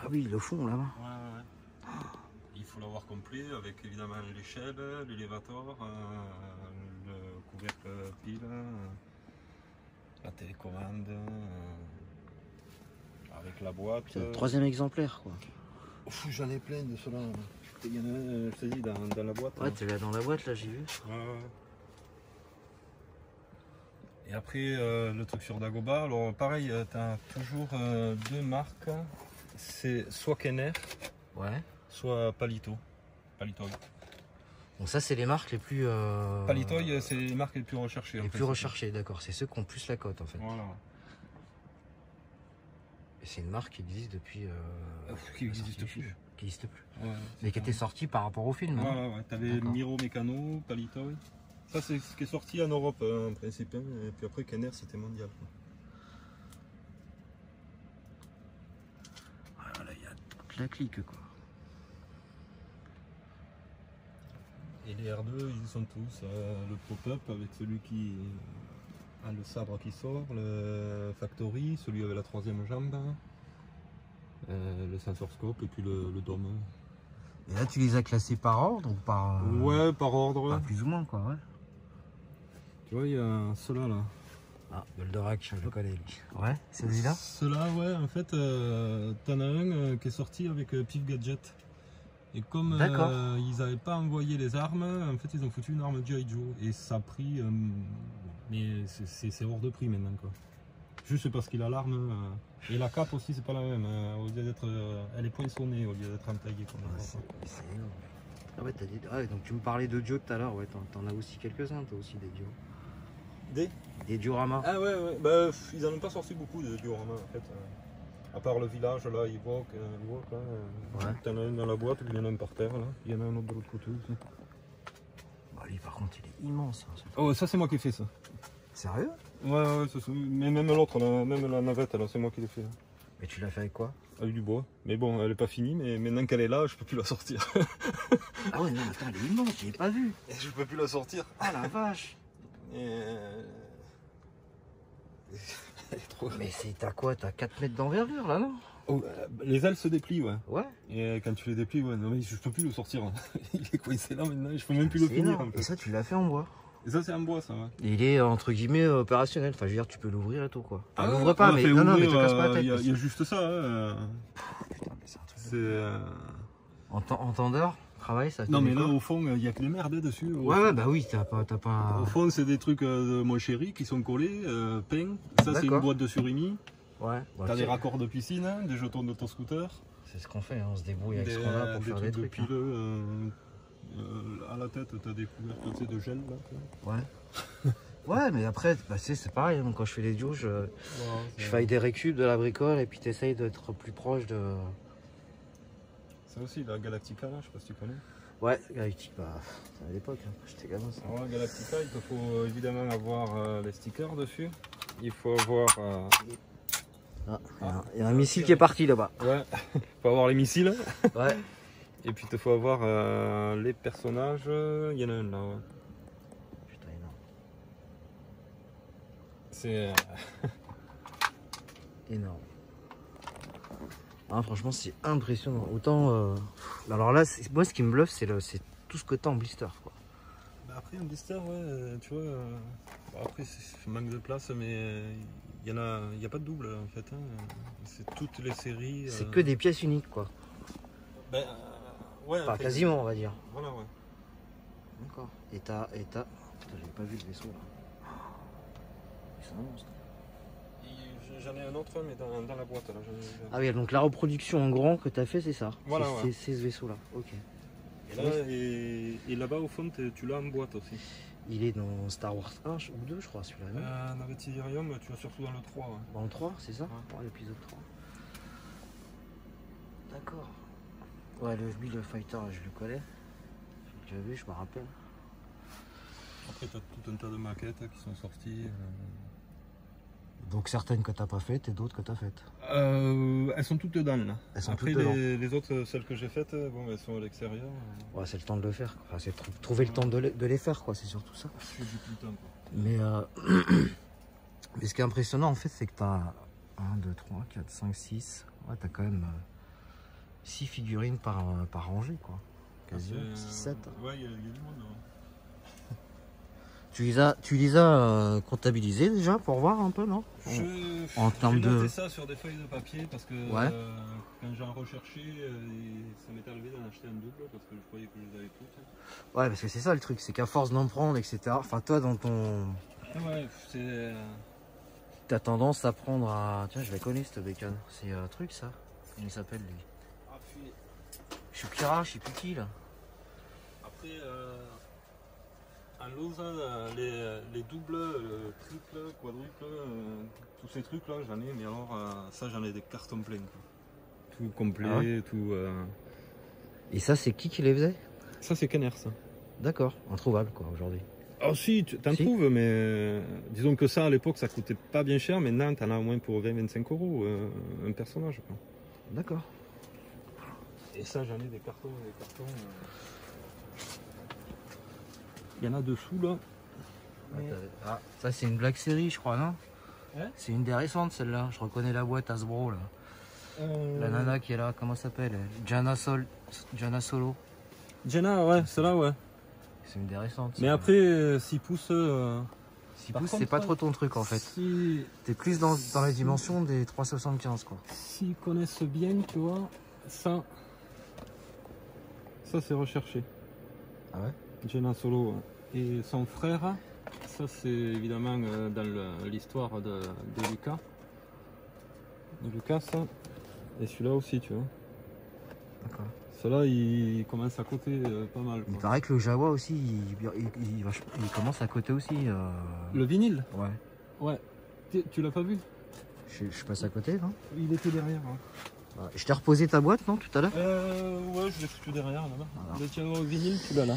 Ah oui, le fond là-bas. Ouais. Il faut l'avoir complet avec évidemment l'échelle, l'élévateur, le couvercle pile, la télécommande, avec la boîte. C'est le troisième exemplaire quoi. J'en ai plein de ceux-là. Il y en a un, je te dis, dans la boîte. Ouais, tu l'as dans la boîte là, j'ai vu. Ouais. Et après, le truc sur Dagoba, alors pareil, tu as toujours deux marques. C'est soit Kenner, Ouais. soit Palitoy. Bon, ça, c'est les marques les plus. Palitoy, c'est les marques les plus recherchées. Les plus recherchées, d'accord. C'est ceux qui ont plus la cote en fait. Voilà. Et c'est une marque qui existe depuis. Qui n'existe plus. Qui n'existe plus. Ouais, mais qui était sortie par rapport au film. Voilà, ouais. Tu avais Miro Mécano, Palitoy. Ça, c'est ce qui est sorti en Europe en principe. Hein. Et puis après, Kenner, c'était mondial. Voilà, il y a toute la clique quoi. Et les R2, ils sont tous. Le pop-up avec celui qui a le sabre qui sort, le Factory, celui avec la troisième jambe, le sensorscope et puis le dôme. Et là, tu les as classés par ordre ou par. Ouais, par ordre. Pas plus ou moins quoi, ouais. Tu vois, il y a ceux-là là. Ah, Goldorak, je le connais lui. Ouais, c'est celui-là. Ceux-là, ouais, en fait, t'en as un qui est sorti avec Pif Gadget. Et comme ils n'avaient pas envoyé les armes, en fait, ils ont foutu une arme G.I. Joe. Et ça a pris. Mais c'est hors de prix maintenant, quoi. Juste parce qu'il a l'arme. Et la cape aussi, c'est pas la même. Au lieu d'être. Elle est poinçonnée au lieu d'être entaillée comme ça. C'est énorme. Ah ouais, t'as dit. Ah, donc tu me parlais de Dio tout à l'heure, ouais, t'en as aussi quelques-uns, t'as aussi des Dio. Des dioramas. Ah ouais, bah, ils en ont pas sorti beaucoup de dioramas en fait. À part le village là, Ewok, ouais. T'en as un dans la boîte, il y en a un par terre là. Il y en a un autre de l'autre côté aussi. Bah lui par contre il est immense. Hein, oh ça c'est moi qui ai fait ça. Sérieux? Ouais, mais même l'autre, même la navette là, c'est moi qui l'ai fait. Mais tu l'as fait avec quoi? Avec du bois. Mais bon, elle est pas finie, mais maintenant qu'elle est là, je peux plus la sortir. Ah ouais, non, attends, elle est immense, je l'ai pas vue. Et je peux plus la sortir. Ah la vache. Trop... Mais t'as quoi? T'as 4 mètres d'envergure là, non? Oh, les ailes se déplient, ouais. Ouais. Et quand tu les déplies, ouais, non mais je peux plus le sortir. Il est coincé là maintenant, je peux même plus le finir. En fait. Et ça, tu l'as fait en bois? Et ça, c'est en bois, ça, ouais. Et il est entre guillemets opérationnel. Enfin, je veux dire, tu peux l'ouvrir et tout, quoi. Ah, l'ouvre pas, mais non, non, mais te casse pas la tête. Il y a juste ça. Hein. Putain, mais c'est un truc. C'est. Entendeur? Travail, ça. Non, mais là, au fond, il y a que des merdes dessus. Ouais, bah oui, t'as pas. Au fond, c'est des trucs de mon chéri qui sont collés, peints. Ça, c'est une boîte de surimi. Ouais. Bon, t'as des raccords de piscine, hein, des jetons d'autoscooter. C'est ce qu'on fait, hein, on se débrouille avec ce qu'on a pour faire des trucs. Pileux, à la tête, t'as des couvercles de gel là. Ouais. Ouais, mais après, bah, c'est pareil. Hein, quand je fais les duos, je fais avec des récup de la bricole et puis t'essayes d'être plus proche de. Ça aussi, la Galactica, là, je sais pas si tu connais. Ouais, Galactica, bah, c'est à l'époque, hein, j'étais gamin ça. Alors, Galactica, il te faut évidemment avoir les stickers dessus. Il faut avoir. Il y a un missile qui est parti là-bas. Ouais, il faut avoir les missiles. Ouais. Et puis il te faut avoir les personnages. Il y en a un là, ouais. Putain, énorme. C'est. Énorme. Ah, franchement, c'est impressionnant. Autant. Alors là, moi, ce qui me bluffe, c'est tout ce que t'as en blister, quoi. Bah après, un blister, ouais, tu vois. Après, c'est manque de place, mais il n'y a pas de double en fait. Hein. C'est toutes les séries. C'est que des pièces uniques, quoi. Ben, ouais. Enfin, quasiment, on va dire. Voilà, ouais. D'accord. Et t'as. Putain, j'avais pas vu le vaisseau là. C'est un monstre. J'en ai un autre, mais dans la boîte là. Ah oui, donc la reproduction en grand que t'as fait, c'est ça. Voilà, ouais. C'est ce vaisseau là. Ok. Et là-bas au fond, tu l'as en boîte aussi. Il est dans Star Wars 1 ou 2, je crois, celui-là. Navette Illyrium, tu as surtout dans le 3. Ouais. Dans le 3, c'est ça? Ouais. Ouais, l'épisode 3. D'accord. Ouais, le Fighter, je le connais. Je l'ai vu, je me rappelle. Après, tu as tout un tas de maquettes qui sont sorties. Donc certaines que t'as pas faites et d'autres que t'as faites. Elles sont toutes dedans là. Elles sont après toutes dedans. Les autres, celles que j'ai faites, bon, elles sont à l'extérieur. Ouais, c'est le temps de le faire. Enfin, c'est trouver le temps de les faire, quoi. C'est surtout ça. Je suis du temps, quoi. Mais ce qui est impressionnant en fait, c'est que t'as 1, 2, 3, 4, 5, 6. Ouais, t'as quand même 6 figurines par rangée, quoi. Quasiment 6-7. Ouais, il y a du monde. Ouais. Tu les as comptabilisés déjà pour voir un peu, non? En termes de... J'ai noté ça sur des feuilles de papier parce que quand j'ai recherché, ça m'est arrivé d'en acheter un double parce que je croyais que je les avais toutes. Ouais, parce que c'est ça le truc, c'est qu'à force d'en prendre, etc. Enfin, toi, dans ton... Ouais, c'est... T'as tendance à prendre à... Tiens, je vais connaître ce bacon. C'est un truc, ça. Comment il s'appelle, lui? Choukira, je sais plus qui, là. Après... En Lausanne, les doubles, triples, quadruples, tous ces trucs là j'en ai, mais alors ça j'en ai des cartons pleins. Quoi. Tout complet, Ah ouais, tout. Et ça c'est qui les faisait? Ça c'est Kenner ça. D'accord, introuvable quoi aujourd'hui. Ah si, t'en trouves, mais disons que ça à l'époque ça coûtait pas bien cher, maintenant t'en as au moins pour 20-25 € un personnage. D'accord. Et ça j'en ai des cartons, Il y en a dessous là. Mais... Ah, ça c'est une Black Series je crois, non? Ouais. C'est une des récentes celle-là, je reconnais la boîte Hasbro là. La nana qui est là, comment ça s'appelle? Jana Solo. Jana, ouais, celle-là, ouais. C'est une des récentes. Mais après, 6 pouces... 6 pouces c'est pas trop ton truc en fait. Si... T'es plus dans la dimension des 3,75 quoi. S'ils connaissent bien, tu vois, ça c'est recherché. Ah ouais? Jana Solo. Ouais. Et son frère, ça c'est évidemment dans l'histoire de Lucas. De Lucas, et celui-là aussi, tu vois. D'accord. Celui-là, il commence à coter pas mal. Quoi. Il paraît que le Jawa aussi, il commence à coter aussi. Le vinyle? Ouais. Ouais. Tu l'as pas vu? Je passe à côté, non? Il était derrière. Hein. Ouais. Je t'ai reposé ta boîte, non, tout à l'heure? Ouais, je l'ai foutu derrière, là-bas. Le tiens au vinyle, tu l'as là.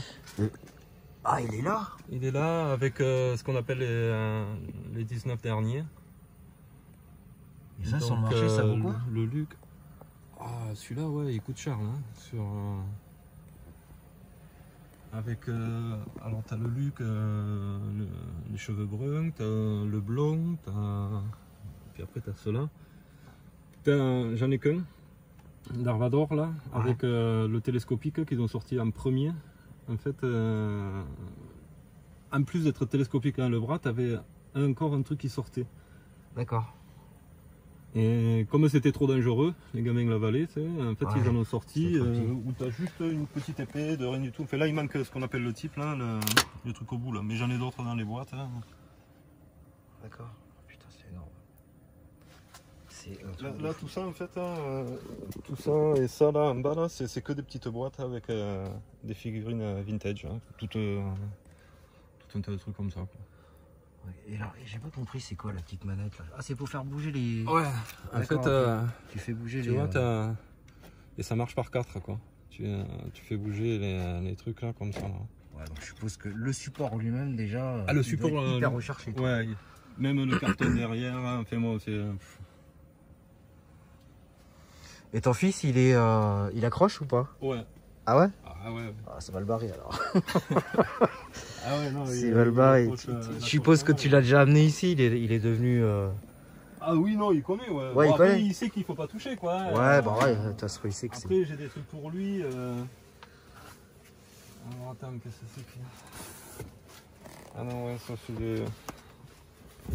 Ah, il est là? Il est là avec ce qu'on appelle les 19 derniers. Et ça, sur le marché, ça vaut quoi? Le Luc. Ah, celui-là, ouais, il coûte cher. Hein, sur, avec. Alors, t'as le Luc, les cheveux bruns, t'as le blond, puis après, t'as ceux-là. J'en ai qu'un, Darvador, là, ouais. Avec le télescopique qu'ils ont sorti en premier. En fait, en plus d'être télescopique dans le bras, tu avais encore un truc qui sortait. D'accord. Et comme c'était trop dangereux, les gamins l'avalaient, en fait ouais, ils en ont sorti où tu as juste une petite épée de rien du tout. Enfin, là il manque ce qu'on appelle le type, là, le truc au bout là. Mais j'en ai d'autres dans les boîtes. Hein. D'accord. Putain, c'est énorme. Là tout ça en fait, tout ça et ça là en bas là, c'est que des petites boîtes avec des figurines vintage, hein, tout un tas de trucs comme ça. Quoi. Ouais, et là, j'ai pas compris c'est quoi la petite manette là. Ah, c'est pour faire bouger les... Ouais, en fait tu fais bouger tu les... vois, et ça marche par 4 quoi. Tu fais bouger les trucs là comme ça. Là. Ouais, donc je suppose que le support lui-même déjà le support hyper recherché. Quoi. Ouais, même le carton derrière, enfin moi c'est... Et ton fils, il accroche ou pas? Ouais. Ah ouais? Ah ouais. Ah, ça va le barrer alors. Ah ouais, non. C'est va le barrer. Je suppose que tu l'as déjà amené ici, il est devenu... Ah oui, non, il connaît, ouais. Ouais, bon, il connaît. Il sait qu'il faut pas toucher, quoi. Ouais, bah ouais, de toute façon, il sait que c'est... Après, j'ai des trucs pour lui. Alors attends, qu'est-ce que c'est que... Ah non, ouais, ça c'est des...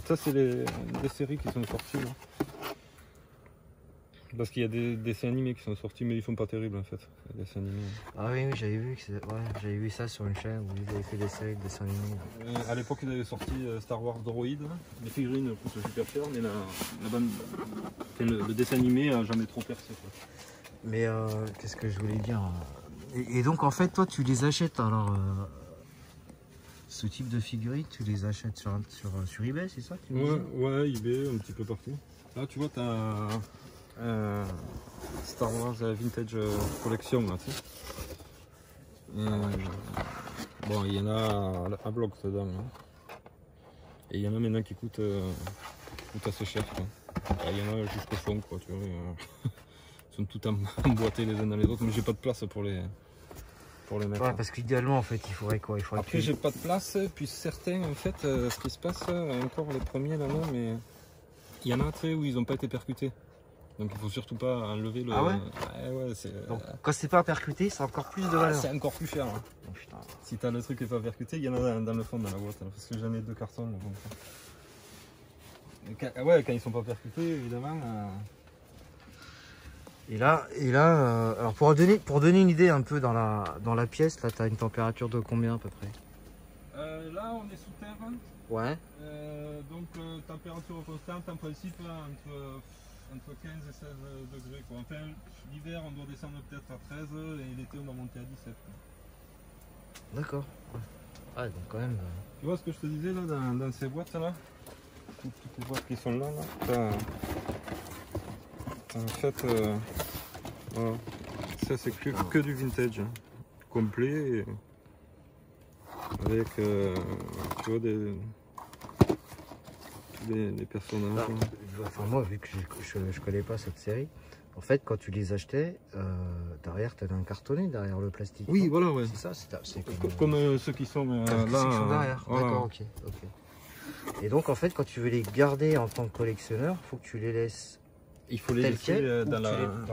Ça c'est des séries qui sont sorties, là. Parce qu'il y a des dessins animés qui sont sortis, mais ils sont pas terribles en fait. Les dessins animés. Ah oui, oui, j'avais vu j'avais vu ça sur une chaîne où ils avaient fait des séries de dessins animés. À l'époque, ils avaient sorti Star Wars Droid. Les figurines coûtent super cher, mais le dessin animé a jamais trop percé. Quoi. Mais qu'est-ce que je voulais dire? Et donc en fait, toi, tu les achètes alors ce type de figurines, tu les achètes sur eBay, c'est ça? Ouais, eBay, un petit peu partout. Là, tu vois, tu as Star Wars Vintage Collection là, tu sais. Bon, il y en a à bloc dedans là. Et il y en a maintenant qui coûtent assez cher quoi. Il y en a jusqu'au fond quoi, tu vois. Ils sont tout emboîtés les uns dans les autres, mais j'ai pas de place pour les mettre. Ouais, parce qu'idéalement en fait il faudrait quoi? Après j'ai pas de place, puis certains en fait, ce qui se passe, encore les premiers là non, mais il y en a tu sais où ils n'ont pas été percutés. Donc il faut surtout pas enlever le... Ah ouais? Ouais, c'est... Donc quand c'est pas percuté, c'est encore plus de valeur. C'est encore plus cher. Hein. Oh, putain. Si t'as le truc qui est pas percuté, il y en a dans le fond dans la boîte. Là, parce que j'en ai 2 cartons. Là, donc. Ouais, quand ils sont pas percutés, évidemment... Et là, alors pour donner une idée un peu dans la pièce, là tu as une température de combien à peu près? Là on est sous terre, ouais. donc température constante en principe entre 15 et 16 degrés. Quoi. Enfin l'hiver on doit descendre peut-être à 13 et l'été on va monter à 17. D'accord. Ouais, donc quand même... Tu vois ce que je te disais là dans ces boîtes là, toutes les boîtes qui sont là, en fait, voilà. Ça c'est que du vintage, hein. Complet, et avec tu vois des personnages. Enfin moi vu que je connais pas cette série, en fait quand tu les achetais, derrière tu avais un cartonnet derrière le plastique. Oui voilà ouais. C'est ça, c'est comme ceux qui sont là. Ceux qui sont derrière, voilà. D'accord, ok. Et donc en fait quand tu veux les garder en tant que collectionneur, il faut que tu les laisses. Il faut les laisser dans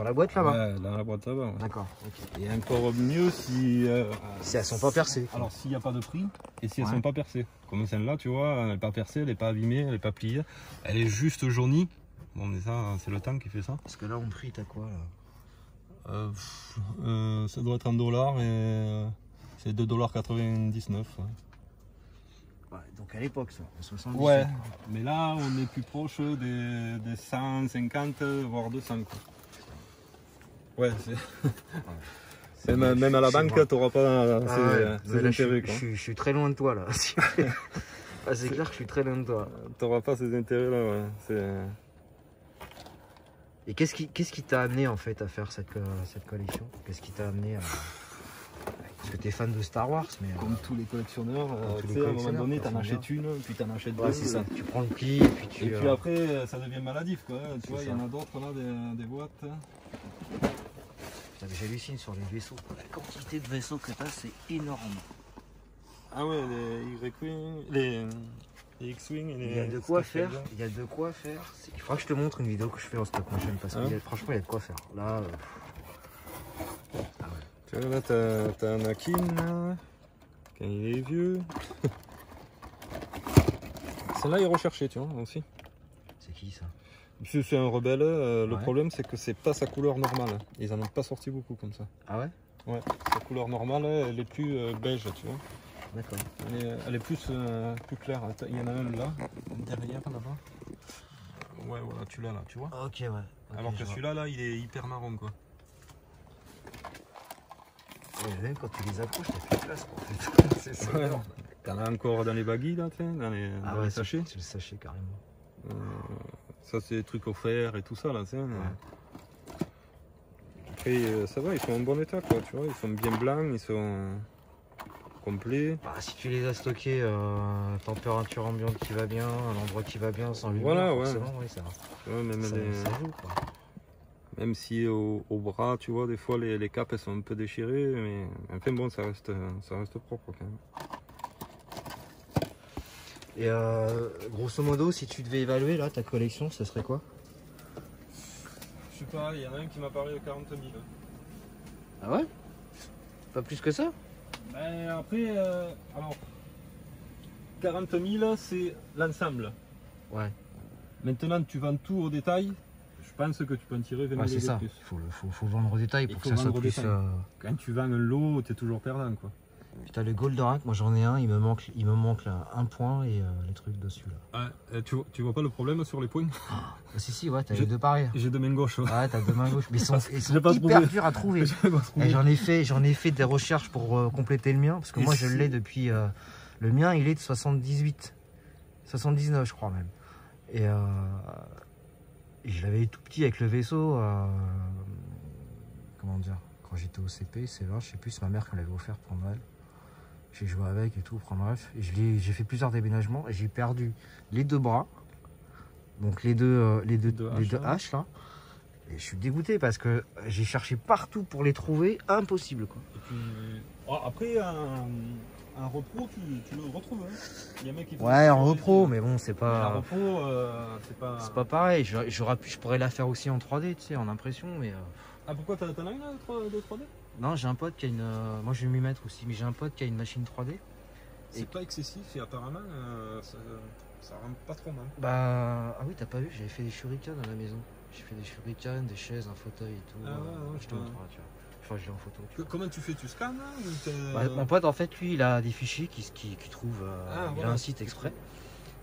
la boîte là-bas. Ouais, dans la boîte là-bas. Ouais. D'accord. Okay. Et encore mieux si elles sont pas percées. Alors s'il n'y a pas de prix et si elles sont pas percées. Comme celle-là, tu vois, elle n'est pas percée, elle n'est pas abîmée, elle n'est pas pliée. Elle est juste jaunie. Bon mais ça, c'est le temps qui fait ça. Parce que là en prix, t'as quoi là? Ça doit être en dollars et c'est 2,99 $. Ouais, donc à l'époque ça, en 70. Ouais, mais là on est plus proche des 150 voire 200 quoi. Ouais, c'est même à la banque tu n'auras pas ces intérêts. Je suis très loin de toi là. Ah, c'est clair que je suis très loin de toi. Tu n'auras pas ces intérêts là, ouais. Et qu'est-ce qui t'a amené en fait à faire cette collection? Qu'est-ce qui t'a amené à... Parce que tu es fan de Star Wars, mais... Comme tous les collectionneurs, tu sais, à un moment donné, tu en achètes une, puis tu en achètes deux. Ouais, c'est ça, tu prends le pli, et puis Et puis après, ça devient maladif, quoi. Tu vois, il y en a d'autres là, des boîtes. J'hallucine sur les vaisseaux. La quantité de vaisseaux que tu as, c'est énorme. Ah ouais, les Y-Wing, les X-Wing et les... Il y a de quoi faire, il y a de quoi faire. Il faudra que je te montre une vidéo que je fais en stop motion, parce que franchement, il y a de quoi faire. Là... Tu vois, là, t'as Anakin, là, quand il est vieux. Celle-là est recherchée, tu vois, aussi. C'est qui ça? C'est un rebelle. Le problème, c'est que c'est pas sa couleur normale. Ils en ont pas sorti beaucoup comme ça. Ah ouais? Ouais, sa couleur normale, elle est plus beige, tu vois. D'accord. Elle est plus claire. Il y en a un là, derrière, là-bas. Ouais, voilà, tu l'as là, tu vois. Ok, ouais. Okay, alors que celui-là, là, il est hyper marron, quoi. Ouais, même quand tu les accroches, t'as plus de place, en fait. C'est ça. Ouais. T'en as encore dans les baguilles, là, dans les sachets. C'est le sachet, carrément. Ça, c'est des trucs offerts et tout ça, là, tu sais. Après, ça va, ils sont en bon état, quoi, tu vois. Ils sont bien blancs, ils sont complets. Bah, si tu les as stockés température ambiante qui va bien, un endroit qui va bien, sans lumière, voilà, forcément, ouais, ça va. Tu vois, même ça joue, quoi. Même si au bras, tu vois, des fois les capes elles sont un peu déchirées, mais enfin bon, ça reste propre quand même. Et grosso modo, si tu devais évaluer là ta collection, ça serait quoi? Je sais pas, il y en a un qui m'a parlé de 40 000. Ah ouais? Pas plus que ça? Ben après, alors 40 000 c'est l'ensemble. Ouais. Maintenant tu vends tout au détail. Je pense que tu peux en tirer 20 000 c'est ça. de plus. Il faut vendre au détail pour que ça soit plus... Quand tu vends un lot, tu es toujours perdant, quoi. Putain, le Goldorak, moi j'en ai un, il me manque là, un point et les trucs dessus là. Ah, tu vois pas le problème sur les points? Si, ouais, t'as les deux pareils. J'ai deux mains gauches. Ouais, t'as deux mains gauches, mais ils sont hyper durs à trouver. J'en ai fait des recherches pour compléter le mien, parce que moi je l'ai depuis... le mien, il est de 78, 79 je crois même. Et je l'avais eu tout petit avec le vaisseau, comment dire, quand j'étais au CP, c'est là, je sais plus, c'est ma mère qui me l'avait offert pour Noël. J'ai joué avec et tout, bref. Et j'ai fait plusieurs déménagements et j'ai perdu les deux bras, donc les deux haches là, Et je suis dégoûté parce que j'ai cherché partout pour les trouver, impossible quoi. Et puis, après, un repro, tu le retrouves. Hein. Il y a un mec qui fait en repro, mais bon, c'est pas. Un repro, c'est pas pareil. Je pourrais la faire aussi en 3D, tu sais, en impression, mais. Ah, pourquoi t'en as une de 3D? Non, j'ai un pote qui a une. Moi, je vais m'y mettre aussi, mais j'ai un pote qui a une machine 3D. C'est pas excessif et apparemment, ça rentre pas trop mal. Bah, ah oui, t'as pas vu, j'avais fait des shurikens à la maison. J'ai fait des shurikens, des chaises, un fauteuil et tout. Ah ouais, je te montrerai, tu vois. Enfin, je l'ai en photo. Comment tu fais? Tu scannes Mon pote, en fait, lui, il a des fichiers qu'il trouve. Il a un site exprès.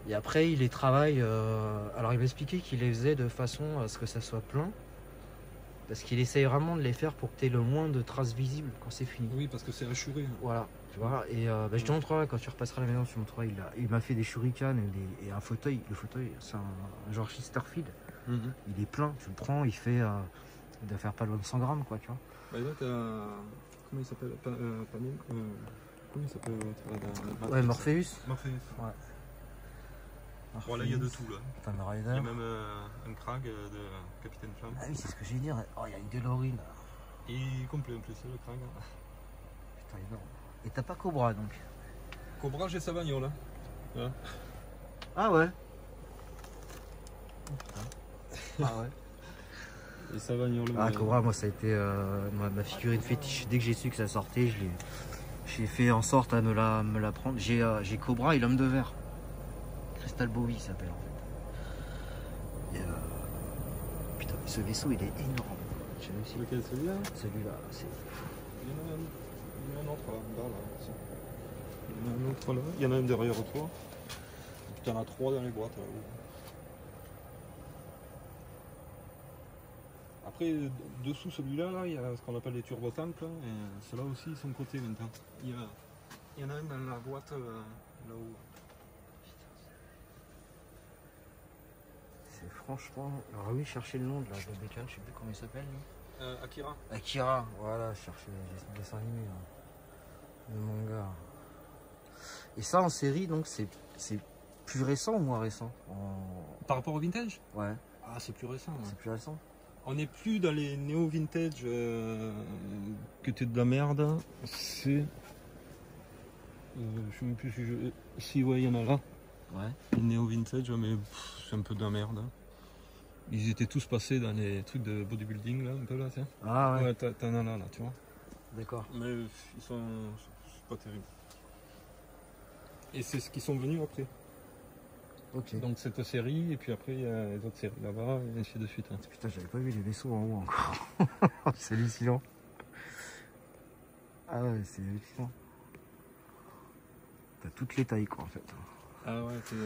Et après, il les travaille. Alors, il m'a expliqué qu'il les faisait de façon à ce que ça soit plein. Parce qu'il essaye vraiment de les faire pour que tu aies le moins de traces visibles quand c'est fini. Oui, parce que c'est assuré. Voilà, tu vois. Et je te montrerai quand tu repasseras à la maison, tu montreras. Il m'a fait des shurikens et un fauteuil. Le fauteuil, c'est un genre Chesterfield. Il est plein, tu le prends, il doit faire pas loin de 100 grammes, quoi, tu vois. Bah, là, comment il s'appelle comment il s'appelle Ouais, Morpheus. Morpheus. Ouais. Bon, là, il y a de tout, là. Il y a même un Krag de Capitaine Flamme. Ah oui, c'est ce que j'ai dit. Oh, il y a une DeLorean. Et complet en plus, le Krag. Putain, énorme. Et t'as pas Cobra, donc? Cobra, j'ai sa bagnole, là. Voilà. Ah ouais. Ah ouais. Et sa bagnole. Ah, Cobra, moi, ça a été ma figurine fétiche. Dès que j'ai su que ça sortait, j'ai fait en sorte à me la prendre. J'ai Cobra et l'homme de verre. Crystal Bowie, il s'appelle en fait. Et putain, ce vaisseau, il est énorme. Lequel, celui-là? Celui-là, c'est... Il y en a un autre là, Il y en a un autre là. Il y en a un derrière toi. Tu en as 3 dans les boîtes là-haut. Après, dessous celui-là, il y a ce qu'on appelle les turbo-tanks. Et ceux-là aussi, ils sont cotés maintenant. Il y en a un dans la boîte là-haut. C'est franchement... Alors oui, chercher le nom de la bécane, je sais plus comment il s'appelle. Akira. Akira, voilà, chercher les dessins animés. Le manga. Et ça en série, donc c'est plus récent ou moins récent Par rapport au vintage? Ouais. Ah, c'est plus récent. C'est plus récent. On n'est plus dans les néo-vintage que t'es de la merde. C'est... je sais même plus si je... Si, ouais, il y en a là. Ouais. Les néo-vintage, mais c'est un peu de la merde. Ils étaient tous passés dans les trucs de bodybuilding, là, un peu là, tiens. Ah ouais. Ouais, t'en as là, tu vois. D'accord. Mais ils sont... c'est pas terrible. Et c'est ce qu'ils sont venus après. Ok. Donc cette série, et puis après il y a les autres séries là-bas, et ainsi de suite. Hein. Putain, j'avais pas vu les vaisseaux en haut encore. C'est hallucinant. Ah ouais, c'est hallucinant. T'as toutes les tailles quoi en fait. Ah ouais, c'est...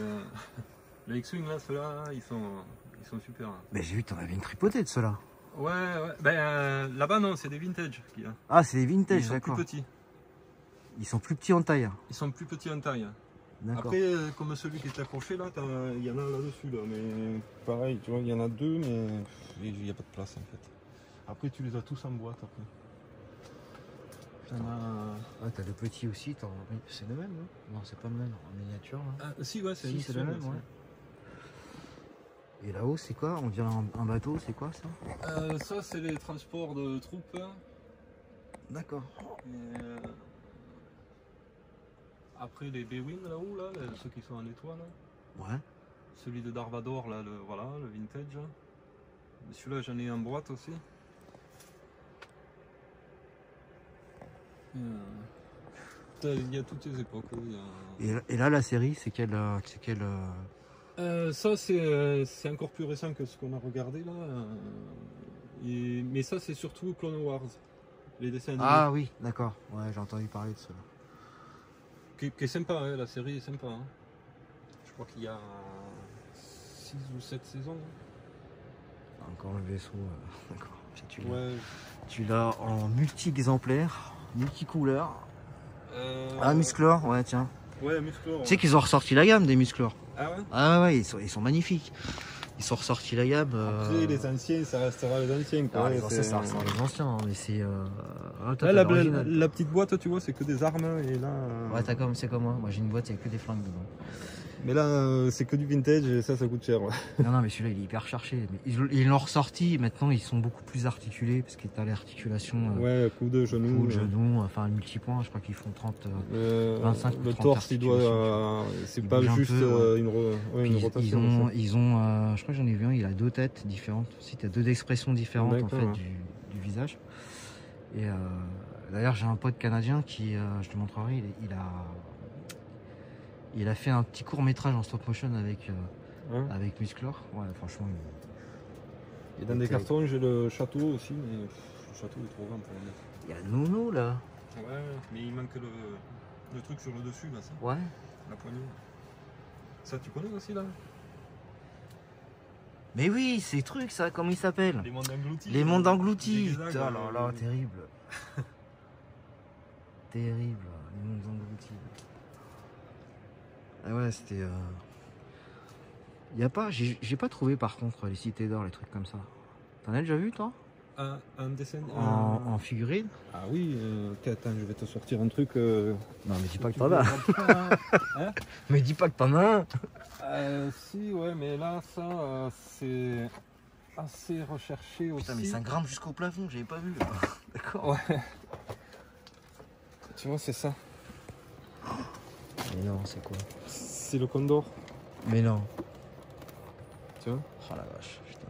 les X-Wing là, ceux-là, ils sont super. Hein. Mais j'ai vu que t'en avais une tripotée de ceux-là. Ouais, ben là-bas non, c'est des vintage qu'il y a. Ah, c'est des vintage, d'accord. Ils sont plus petits. Ils sont plus petits en taille. Ils sont plus petits en taille. Après, comme celui qui est accroché là, il y en a là-dessus là, mais pareil, tu vois, il y en a 2, mais il n'y a pas de place en fait. Après, tu les as tous en boîte après. Ah, t'as le petit aussi, c'est le même, non? Non, c'est pas le même, en miniature. Là. Ah, si, ouais, c'est le même, ouais. Et là-haut, c'est quoi? On dirait un bateau, c'est quoi ça? Ça, c'est les transports de troupes. D'accord. Après les B-Wing là-haut, là, ceux qui sont en étoile. Ouais. Celui de Darvador, là, voilà, le vintage. Celui-là, j'en ai en boîte aussi. Il y a toutes les époques. Et là, la série, c'est quelle... Ça, c'est encore plus récent que ce qu'on a regardé là. Mais ça, c'est surtout Clone Wars. Les dessins animés. Ah oui, d'accord. Ouais, j'ai entendu parler de cela. Qui est sympa, hein, la série est sympa. Hein. Je crois qu'il y a 6 ou 7 saisons. Hein. Encore le vaisseau, d'accord. Ouais. Tu l'as en multi-exemplaires, multicouleurs. Ah, Musclor, ouais, tiens. Ouais, Musclor. Ouais. Tu sais qu'ils ont ressorti la gamme des Musclor. Ah ouais? Ah ouais, ils sont magnifiques. Ils sont ressortis la gamme. Après, les anciens, ça restera les anciens. Quoi. Ah, les anciens, ça restera les anciens, hein, mais c'est... là, la petite boîte, tu vois, c'est que des armes, et là... Ouais, c'est comme moi. Moi, j'ai une boîte, il n'y a que des flingues dedans. Mais là, c'est que du vintage et ça coûte cher. Ouais. Non, mais celui-là, il est hyper cherché. Mais ils l'ont ressorti, maintenant, ils sont beaucoup plus articulés, parce que tu as l'articulation. Ouais, coude, genou. Enfin, le multipoint, je crois qu'ils font 25 le torse, il doit. C'est pas juste une rotation. Ils ont je crois que j'en ai vu un, il a 2 têtes différentes. Aussi, tu as 2 expressions différentes en fait, du visage. Et d'ailleurs, j'ai un pote canadien qui, je te montrerai, il a fait un petit court métrage en stop motion avec Musclor. Ouais, franchement. Et dans des cartons, j'ai le château aussi, mais le château est trop grand pour le mettre. Il y a Nono là. Ouais, mais il manque le truc sur le dessus là, ça. Ouais. La poignée. Ça, tu connais aussi là? Mais oui, ces trucs, ça, comment ils s'appellent? Les mondes engloutis. Les mondes engloutis. Oh là là, terrible. Terrible, les mondes engloutis. Ah ouais, c'était. Y a pas, j'ai pas trouvé par contre les cités d'or, les trucs comme ça. T'en as déjà vu toi? Un dessin en figurine? Ah oui, attends, je vais te sortir un truc. Non, mais dis pas que t'en as. Hein? Mais dis pas que t'en as un. Si, ouais, mais là, ça, c'est assez recherché aussi. Putain, mais ça grimpe jusqu'au plafond, j'avais pas vu. D'accord. Ouais. Tu vois, c'est ça. Mais non, c'est quoi? C'est le Condor. Mais non. Tu vois? Oh la vache, putain.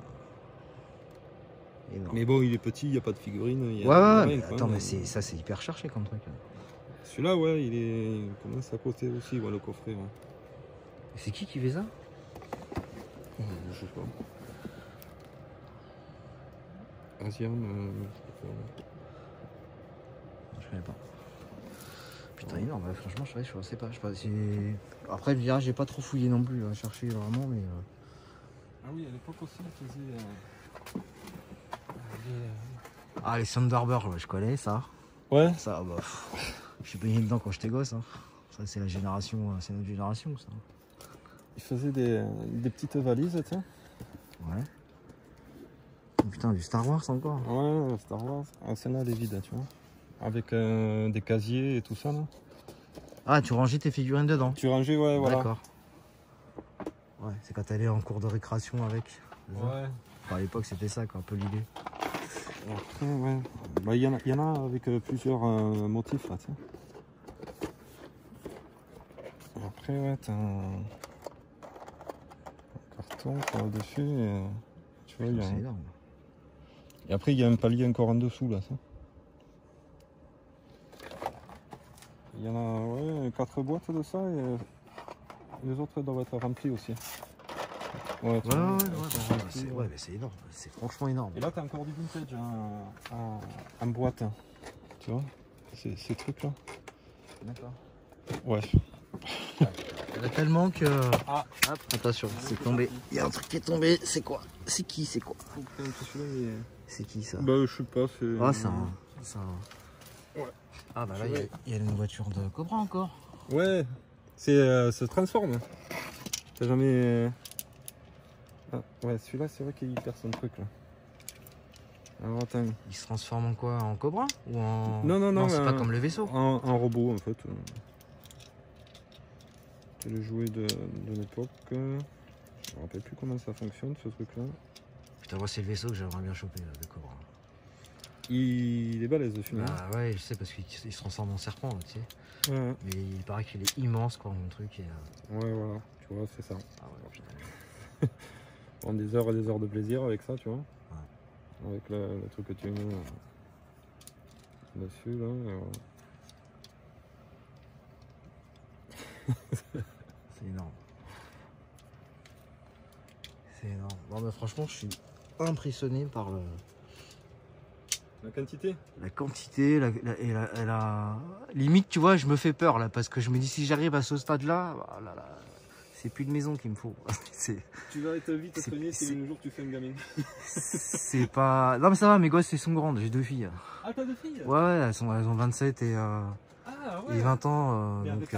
Mais bon, il est petit, il n'y a pas de figurine. Ouais, mais attends, mais ça c'est hyper cherché comme truc. Celui-là, ouais, il commence à côté aussi, ouais, le coffret. Ouais. C'est qui fait ça? Je sais pas. Asian, je connais pas. Putain, énorme, franchement, je sais pas. Après, je dirais, j'ai pas trop fouillé non plus à chercher vraiment, mais. Ah oui, à l'époque aussi, ils faisaient. Ah, les Thunderbirds, je connais ça. Ouais. Ça, bah. Je suis baigné dedans quand j'étais gosse. Hein. Ça, c'est la génération, c'est notre génération, ça. Ils faisaient des petites valises, tu sais. Ouais. Oh, putain, du Star Wars encore. Ouais, Star Wars. Ah, celle-là, elle est vide, tu vois. Avec des casiers et tout ça, là. Ah, tu rangeais tes figurines dedans? Tu rangeais, ouais, voilà. D'accord. Ouais, c'est quand t'allais en cours de récréation avec. Ouais. Enfin, à l'époque, c'était ça, quoi, un peu l'idée. Après, ouais. Bah, y en a avec plusieurs motifs, là, tu sais. Après, ouais, t'as un carton par-dessus et tu vois, c'est énorme. Et après, il y a un palier encore en dessous, là, ça. Il y en a, ouais, 4 boîtes de ça et les autres doivent être remplies aussi. Ouais, mais c'est énorme, c'est franchement énorme. Et là, t'as encore du vintage en boîte, hein. Tu vois, ces trucs-là. D'accord. Ouais. Il y en a tellement que... Ah, hop, attention, c'est tombé. Il y a un truc qui est tombé, c'est quoi? C'est qui? C'est quoi? C'est qui ça? Bah, je sais pas, c'est... Ah, c'est un... Ouais. Ah bah là, il y a une voiture de Cobra encore. Ouais, ça se transforme. T'as jamais... Ah, ouais, celui-là, c'est vrai qu'il perd son truc, là. Alors, attends. Il se transforme en quoi? En Cobra? Ou en... Non, c'est pas comme le vaisseau. En robot, en fait. C'est le jouet de l'époque. Je me rappelle plus comment ça fonctionne, ce truc-là. Putain, moi, c'est le vaisseau que j'aimerais bien choper, là, de Cobra. Il est balèze, ce film. Ah ouais, je sais, parce qu'il se transforme en serpent, là, tu sais. Ouais. Mais il paraît qu'il est immense, quoi, mon truc. Et, Ouais, voilà, tu vois, c'est ça. Ah ouais, putain. Prendre des heures et des heures de plaisir avec ça, tu vois. Ouais. Avec le truc que tu mets dessus, là. C'est énorme. C'est énorme. Non, mais franchement, je suis impressionné par la quantité. La quantité, limite, tu vois, je me fais peur là, parce que je me dis si j'arrive à ce stade-là, c'est plus de maison qu'il me faut. Tu vas être vite soigné si un jour tu fais un gamin. C'est pas... Non mais ça va, mes gosses, elles sont grandes, j'ai 2 filles. Ah, t'as 2 filles? Ouais, elles ont 27 et 20 ans. Donc,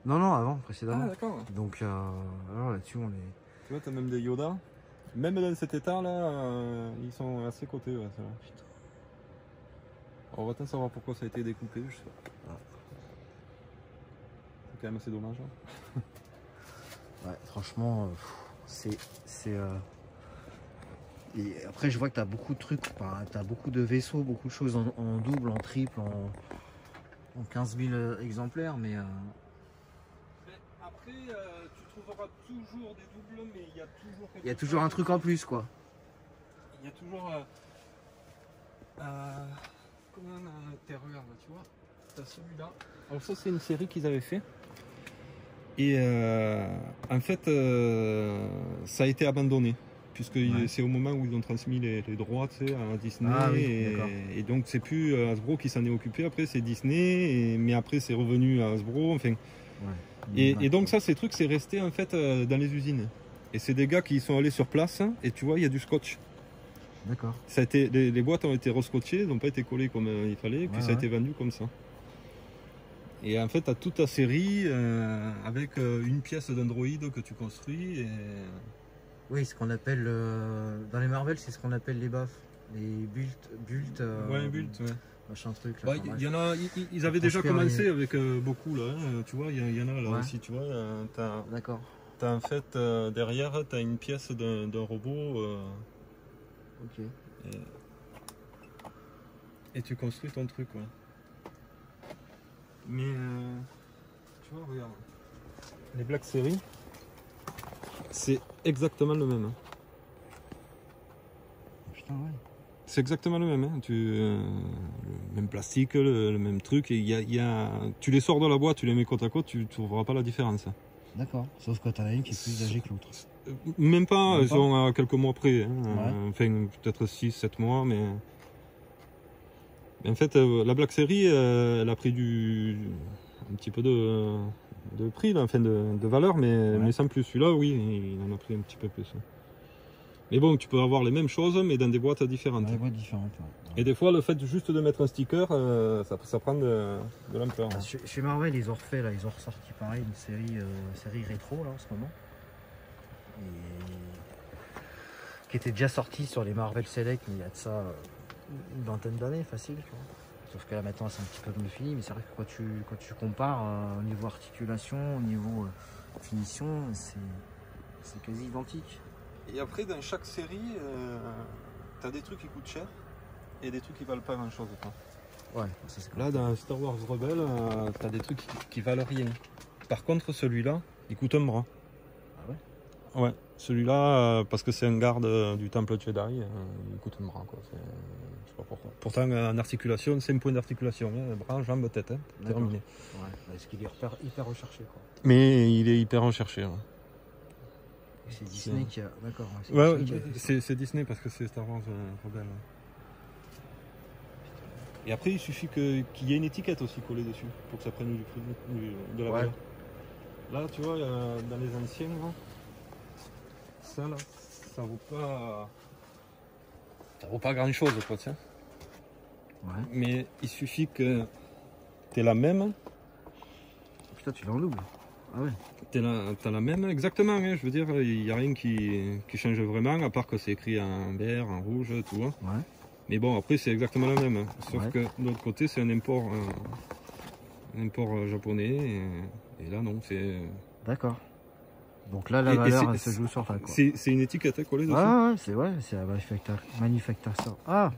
Non, avant, précédemment. Ah, d'accord. Donc alors là-dessus, on est... Tu vois, t'as même des Yoda. Même dans cet état-là, ils sont assez cotés, ouais, c'est vrai. Putain. On va peut-être savoir pourquoi ça a été découpé, je sais pas. C'est quand même assez dommage. Hein. Ouais, franchement, Et après, je vois que tu as beaucoup de trucs, tu as beaucoup de vaisseaux, beaucoup de choses en double, en triple, en 15 000 exemplaires, mais... Après, tu trouveras toujours des doubles, mais il y a toujours un truc en plus, quoi. Il y a toujours... comment un intérieur, là, tu vois. T'as celui-là. Alors ça, c'est une série qu'ils avaient fait. Et en fait, ça a été abandonné. Puisque c'est au moment où ils ont transmis les droits, tu sais, à Disney. Ah, oui, et donc, c'est plus Hasbro qui s'en est occupé. Après, c'est Disney. Mais après, c'est revenu à Hasbro. Enfin... Et donc ça, ces trucs, c'est resté en fait dans les usines. Et c'est des gars qui sont allés sur place et tu vois, il y a du scotch. D'accord. Les boîtes ont été rescotchées, elles n'ont pas été collées comme il fallait, et puis ça a été vendu comme ça. Et en fait, tu as toute ta série avec une pièce d'Android que tu construis. Et... Oui, ce qu'on appelle, dans les Marvel, c'est ce qu'on appelle les baffes. Les bultes. Ouais, bultes, ouais. Machin truc. Là, y en a, ils avaient déjà commencé avec beaucoup là, hein, tu vois, il y en a là aussi, tu vois. D'accord. T'as en fait derrière, t'as une pièce d'un robot. Ok. Et tu construis ton truc, ouais. Mais tu vois, regarde, les Black Series, c'est exactement le même. Hein. Putain, ouais. C'est exactement le même, hein. Le même plastique, le même truc. Et tu les sors de la boîte, tu les mets côte à côte, tu ne trouveras pas la différence. D'accord, sauf que tu en as une qui est plus âgée que l'autre. Même pas, elles sont à quelques mois près. Hein. Enfin, peut-être 6-7 mois, mais... En fait, la Black Series, elle a pris un petit peu de prix, là, enfin de valeur, mais sans plus. Celui-là, oui, il en a pris un petit peu plus. Mais bon, tu peux avoir les mêmes choses, mais dans des boîtes différentes. Dans des boîtes différentes, Et des fois, le fait juste de mettre un sticker, ça prend de l'ampleur. Ah, chez Marvel, ils ont refait, là, ils ont ressorti pareil une série rétro là en ce moment. Qui était déjà sortie sur les Marvel Select, mais il y a de ça une vingtaine d'années, facile, tu vois. Sauf que là maintenant c'est un petit peu mieux fini, mais c'est vrai que quand tu compares au niveau articulation, au niveau finition, c'est quasi identique. Et après, dans chaque série, tu as des trucs qui coûtent cher et des trucs qui valent pas grand chose. Ouais, ça, c'est là, dans Star Wars Rebels, tu as des trucs qui valent rien. Par contre, celui-là, il coûte un bras. Ah ouais? Ouais, celui-là, parce que c'est un garde du temple Jedi, il coûte un bras. Quoi. Je sais pas pourquoi. Pourtant, en articulation, c'est un point d'articulation. Hein, bras, jambes, tête, hein, terminé. Ouais, parce qu'il est hyper recherché. Quoi. Mais il est hyper recherché. Ouais. C'est Disney qui a... D'accord. Ouais, c'est Disney parce que c'est Star Wars Rebelle. Et après, il suffit qu'il y ait une étiquette aussi collée dessus pour que ça prenne du prix de la valeur. Là, tu vois, dans les anciens, ça là, ça vaut pas grand chose, quoi, tiens. Ouais. Mais il suffit que tu aies la même. Putain, tu l'as en double. Ah ouais. T'as la même, exactement, hein, je veux dire, il n'y a rien qui change vraiment, à part que c'est écrit en vert, en rouge, tout. Hein. Ouais. Mais bon, après, c'est exactement la même. Hein. Sauf que de l'autre côté, c'est un import japonais, et là, non, c'est... D'accord. Donc là, la valeur, elle se joue sur ça, quoi. C'est une étiquette collée dessus. Ah ouais, c'est la manufacture. Ah,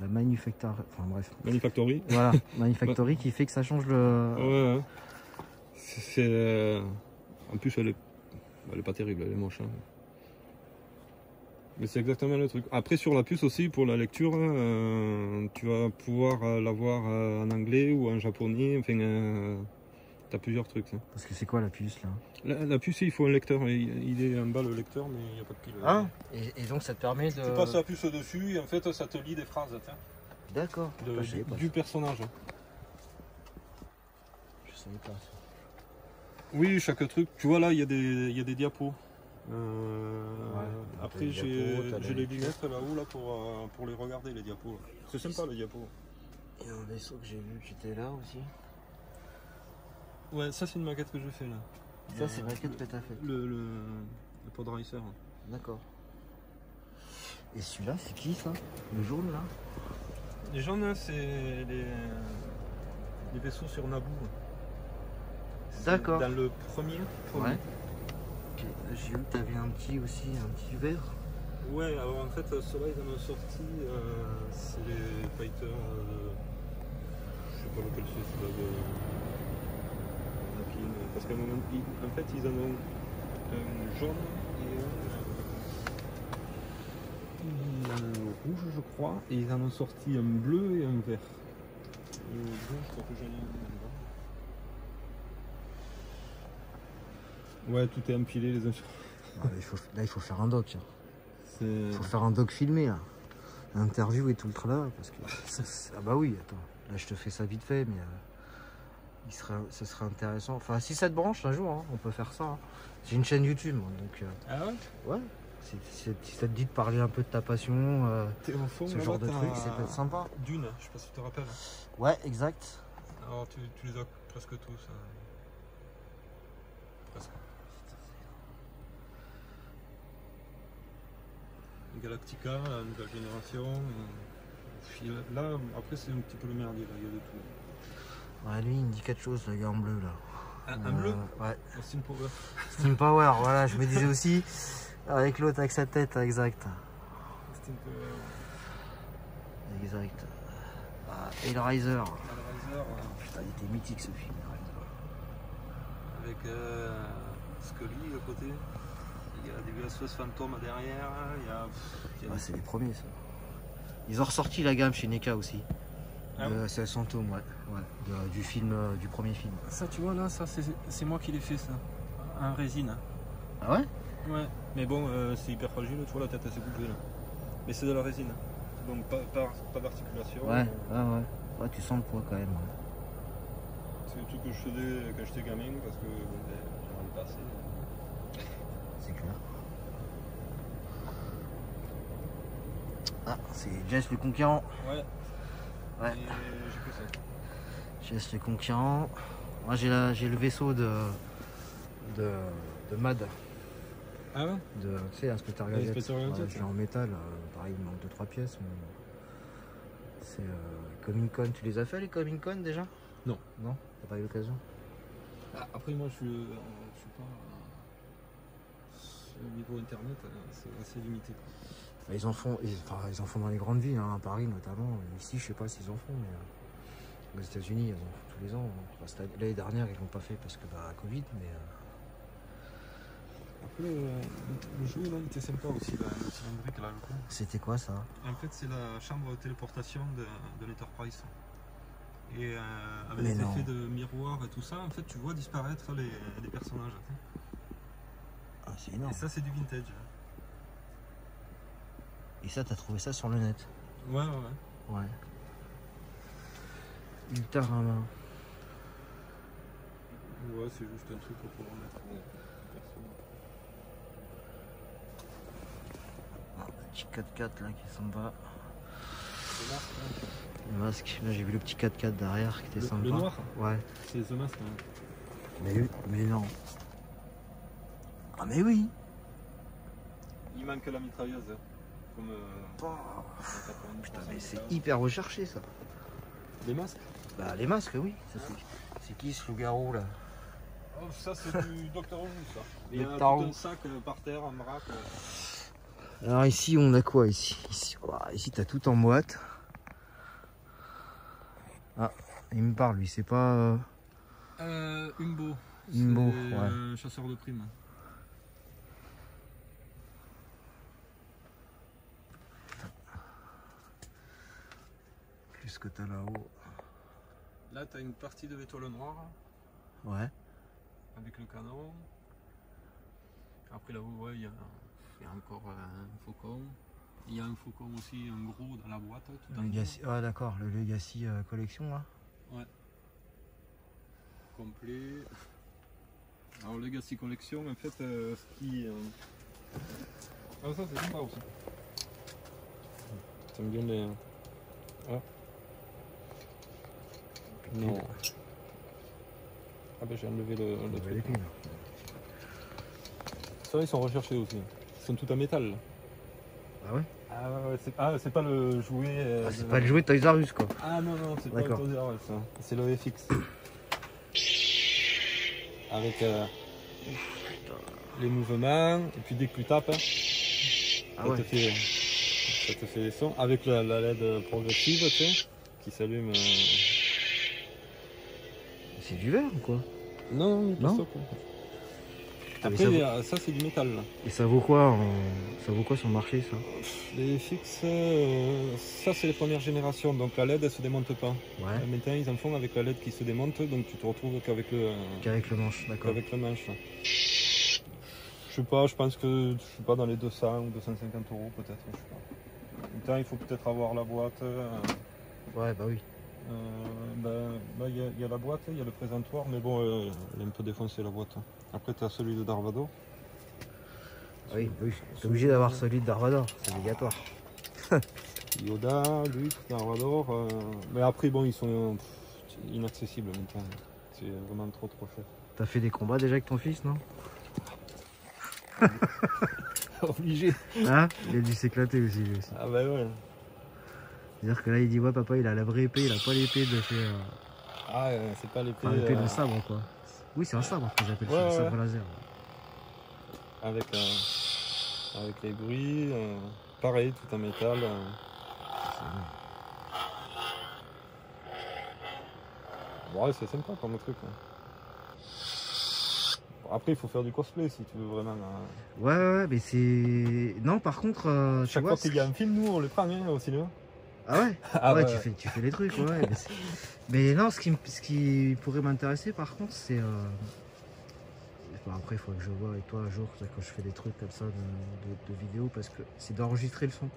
la manufacture, enfin bref. Manufactory. Voilà, Manufactory qui fait que ça change le... Ouais. En plus, elle est pas terrible, elle est moche. Hein. Mais c'est exactement le truc. Après, sur la puce aussi, pour la lecture, tu vas pouvoir l'avoir en anglais ou en japonais. Enfin, t'as plusieurs trucs. Hein. Parce que c'est quoi la puce là? La puce, il faut un lecteur. Il est en bas le lecteur, mais il n'y a pas de pile. Ah, et donc ça te permet de... Tu passes la puce dessus et en fait, ça te lit des phrases. D'accord. Du personnage. Je savais pas. Oui, chaque truc. Tu vois là, il y a des diapos. Après, j'ai les lunettes là-haut là, pour les regarder, les diapos. C'est sympa les diapos. Il y a un vaisseau que j'ai vu qui était là aussi. Ouais, ça c'est une maquette que je fais là. Ça c'est une maquette que t'as fait. Le pod racer. D'accord. Et celui-là, c'est qui ça? Le jaune là? Les jaunes, c'est les vaisseaux sur Naboo. D'accord. Dans le premier. Ouais. Ok, j'ai vu que tu avais un petit vert. Ouais, alors en fait, ceux-là, ils en ont sorti, c'est les fighters, je sais pas lequel c'est là, parce qu'à un moment, en fait, ils en ont un jaune et un rouge, je crois, et ils en ont sorti un bleu et un vert. Le bleu, je crois que j'en ai un. Ouais, tout est empilé les uns sur. Là, il faut faire un doc. Il faut faire un doc filmé là. Interview et tout le tralala parce que ah bah oui, attends, là je te fais ça vite fait, mais ça serait intéressant. Enfin, si ça te branche un jour, hein, on peut faire ça. Hein. J'ai une chaîne YouTube, moi, donc. Ah ouais. Ouais. Si ça te dit de parler un peu de ta passion, ce genre de truc, ça peut être sympa. Dune, je sais pas si tu te rappelles. Ouais, exact. Alors tu les as presque tous. Presque. Galactica, la nouvelle génération. Là, après, c'est un petit peu le merdier, là, il y a de tout. Ouais, lui, il me dit quelque chose, le gars en bleu, là. Un bleu. Ouais. Steam Power. Steam Power, voilà, je me disais aussi, avec l'autre, avec sa tête, exact. Steam Power. Exact. Hellraiser. Hellraiser. Putain, il était mythique, ce film. Avec Scully, à côté. Il y a des VSS fantômes derrière. C'est les premiers, ça. Ils ont ressorti la gamme chez NECA aussi. Ah c'est le Fantôme, ouais. Du film, du premier film. Ça, tu vois, là, ça c'est moi qui l'ai fait, ça. En résine. Ah ouais? Ouais. Mais bon, c'est hyper fragile, tu vois, la tête elle s'est coupée là. Mais c'est de la résine. Donc pas d'articulation. Ouais. Ouais, tu sens le poids quand même. Ouais. C'est le truc que je faisais quand j'étais gamin parce que j'en ai pas assez. C'est clair. Ah, c'est Jess le Conquérant. Ouais. Ouais. J'ai fait ça. Jess le Conquérant. Moi j'ai le vaisseau de Mad. Ah ouais? Tu sais, Inspecteur Gadget. Ouais, je l'ai en métal. Pareil, il manque 2-3 pièces. Mais... C'est Comic Con. Tu les as fait les Comic Con déjà? Non. Non? T'as pas eu l'occasion? Après moi je suis pas... Au niveau internet, c'est assez limité. Ils en font dans les grandes villes, hein, à Paris notamment. Ici, je sais pas s'ils en font, mais aux États-Unis, ils en font tous les ans. Enfin, l'année dernière, ils l'ont pas fait parce que Covid, mais. Après, le jeu là, il était sympa aussi, le cylindrique là. C'était quoi ça? En fait, c'est la chambre de téléportation de l'Enterprise. Et avec mais les non. effets de miroir et tout ça, en fait, tu vois disparaître les personnages. Ah, c'est énorme. Et ça, c'est du vintage. Et ça, t'as trouvé ça sur le net? Ouais. Ultraman. Ouais, c'est juste un truc pour pouvoir mettre Un petit 4x4 là qui est sympa. le masque. Là, j'ai vu le petit 4x4 derrière qui était sympa. Le noir? Ouais. C'est The Mask. Hein. Mais non. Ah mais oui. Il manque la mitrailleuse. Comme, putain, mais c'est hyper recherché ça. Les masques? Bah les masques, oui. C'est qui ce loup-garou là? Oh, ça c'est du Docteur Who ça. Il y a tout un sac par terre en vrac. Alors ici on a quoi ici t'as tout en boîte. Ah, il me parle lui, c'est pas... Umbo. Umbo, ouais. Un chasseur de primes. Plus que t'as là-haut. Là t'as une partie de l'étoile noire. Ouais. Avec le canon. Après là-haut, ouais, il y a encore un faucon. Il y a un faucon aussi, un gros dans la boîte. Tout Legacy, ah d'accord, le Legacy collection là. Ouais. Complet. Alors Legacy collection, en fait, ce qui... Ah ça c'est sympa aussi. T'aimes bien les... Ah. Non. Ah ben j'ai enlevé le truc. Ça ils sont recherchés aussi. Ils sont tout en métal. Ah ouais? C'est pas le jouet... c'est pas le jouet de Toys R Us quoi. Ah non, c'est pas le Toys R Us, c'est le FX. Avec... les mouvements, et puis dès que tu tapes, Ah ça, ouais. te fait des sons avec la LED progressive, tu sais, qui s'allume. C'est du verre ou quoi? Non, pas Non. ça quoi. Putain, mais Après, ça c'est du métal là. Et ça vaut quoi ça vaut quoi sur le marché ça? Les fixes, ça c'est les premières générations, donc la LED elle se démonte pas. Ouais. Maintenant ils en font avec la LED qui se démonte, donc tu te retrouves qu'avec le manche, d'accord. qu'avec le manche. Je sais pas, je pense que je suis pas dans les 200 ou 250 euros peut-être, je sais pas. En même temps il faut peut-être avoir la boîte. Ouais, bah oui. Là il y a la boîte, il y a le présentoir, mais bon elle est un peu défoncée la boîte. Après tu as celui de Darvador. Oui, t'es obligé d'avoir celui de Darvador, c'est obligatoire. Yoda, Luke, Darvador, mais après bon ils sont inaccessibles maintenant. C'est vraiment trop cher. T'as fait des combats déjà avec ton fils, non? Obligé. Hein? Il a dû s'éclater aussi, lui aussi. Ah bah ouais. C'est-à-dire que là il dit ouais papa il a la vraie épée, il a pas l'épée de chez... Ah c'est pas l'épée. Enfin, l'épée de sabre quoi. Oui c'est un sabre qu'ils appellent ça, un sabre laser. Avec les bruits, pareil, tout en métal. Ouais, c'est sympa comme truc. Hein. Bon, après, il faut faire du cosplay si tu veux vraiment. Ouais, mais c'est... Non, par contre, chaque fois qu'il y a un film, nous, on le prend hein, au cinéma. Ah ouais? Ah ouais, ouais. Tu fais les trucs, ouais. mais non, ce qui pourrait m'intéresser, par contre, c'est... Bon, après, il faudrait que je vois avec toi un jour, quand je fais des trucs comme ça de vidéos, parce que c'est d'enregistrer le son.